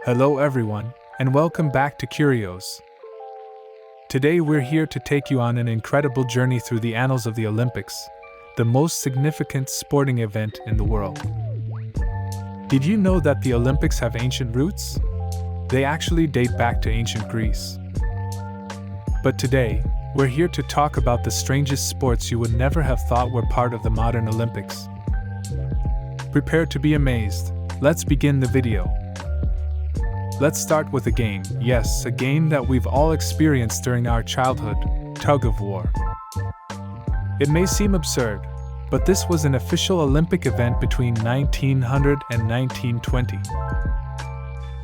Hello everyone, and welcome back to Curios. Today we're here to take you on an incredible journey through the annals of the Olympics, the most significant sporting event in the world. Did you know that the Olympics have ancient roots? They actually date back to ancient Greece. But today, we're here to talk about the strangest sports you would never have thought were part of the modern Olympics. Prepare to be amazed. Let's begin the video. Let's start with a game. Yes, a game that we've all experienced during our childhood, tug-of-war. It may seem absurd, but this was an official Olympic event between 1900 and 1920.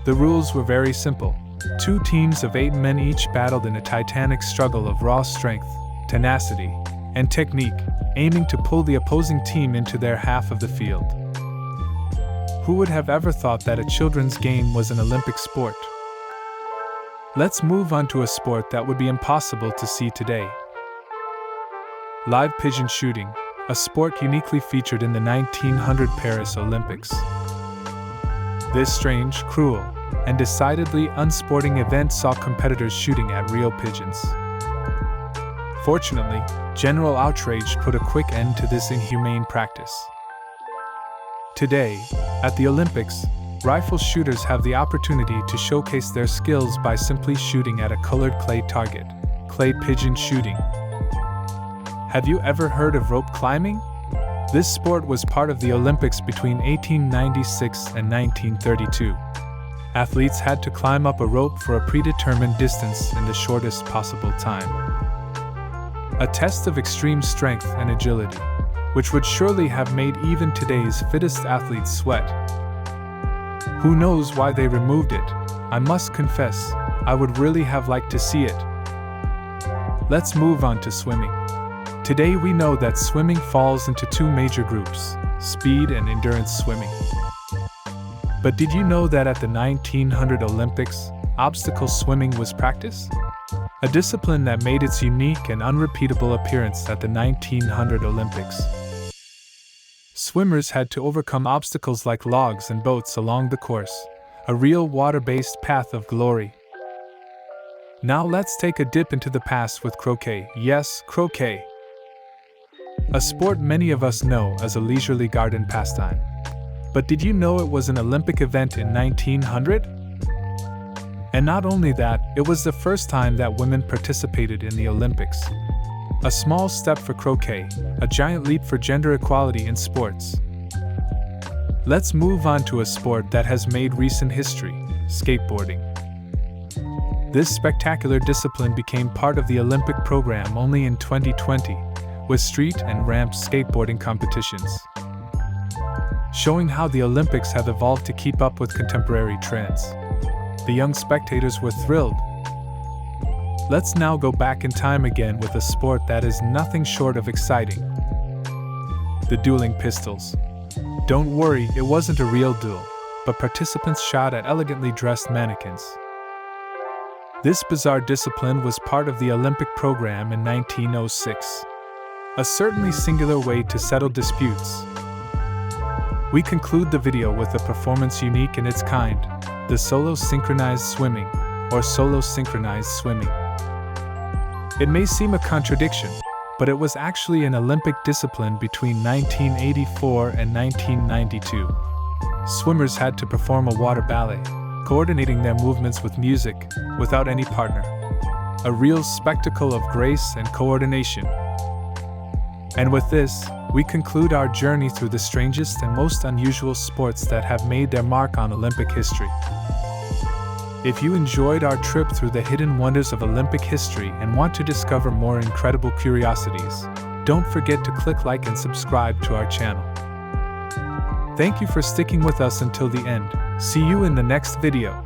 The rules were very simple. 2 teams of 8 men each battled in a titanic struggle of raw strength, tenacity, and technique, aiming to pull the opposing team into their half of the field. Who would have ever thought that a children's game was an Olympic sport? Let's move on to a sport that would be impossible to see today. Live pigeon shooting, a sport uniquely featured in the 1900 Paris Olympics. This strange, cruel, and decidedly unsporting event saw competitors shooting at real pigeons. Fortunately, general outrage put a quick end to this inhumane practice. Today, at the Olympics, rifle shooters have the opportunity to showcase their skills by simply shooting at a colored clay target, clay pigeon shooting. Have you ever heard of rope climbing? This sport was part of the Olympics between 1896 and 1932. Athletes had to climb up a rope for a predetermined distance in the shortest possible time. A test of extreme strength and agility, which would surely have made even today's fittest athletes sweat. Who knows why they removed it? I must confess, I would really have liked to see it. Let's move on to swimming. Today we know that swimming falls into 2 major groups, speed and endurance swimming. But did you know that at the 1900 Olympics, obstacle swimming was practiced? A discipline that made its unique and unrepeatable appearance at the 1900 Olympics. Swimmers had to overcome obstacles like logs and boats along the course, a real water-based path of glory. Now let's take a dip into the past with croquet. Yes, croquet. A sport many of us know as a leisurely garden pastime. But did you know it was an Olympic event in 1900? And not only that, it was the first time that women participated in the Olympics. A small step for croquet, a giant leap for gender equality in sports. Let's move on to a sport that has made recent history, skateboarding. This spectacular discipline became part of the Olympic program only in 2020, with street and ramp skateboarding competitions. Showing how the Olympics have evolved to keep up with contemporary trends. The young spectators were thrilled. Let's now go back in time again with a sport that is nothing short of exciting. The dueling pistols. Don't worry, it wasn't a real duel, but participants shot at elegantly dressed mannequins. This bizarre discipline was part of the Olympic program in 1906. A certainly singular way to settle disputes. We conclude the video with a performance unique in its kind, the solo synchronized swimming, or solo synchronized swimming. It may seem a contradiction, but it was actually an Olympic discipline between 1984 and 1992. Swimmers had to perform a water ballet, coordinating their movements with music, without any partner. A real spectacle of grace and coordination. And with this, we conclude our journey through the strangest and most unusual sports that have made their mark on Olympic history. If you enjoyed our trip through the hidden wonders of Olympic history and want to discover more incredible curiosities, don't forget to click like and subscribe to our channel. Thank you for sticking with us until the end. See you in the next video.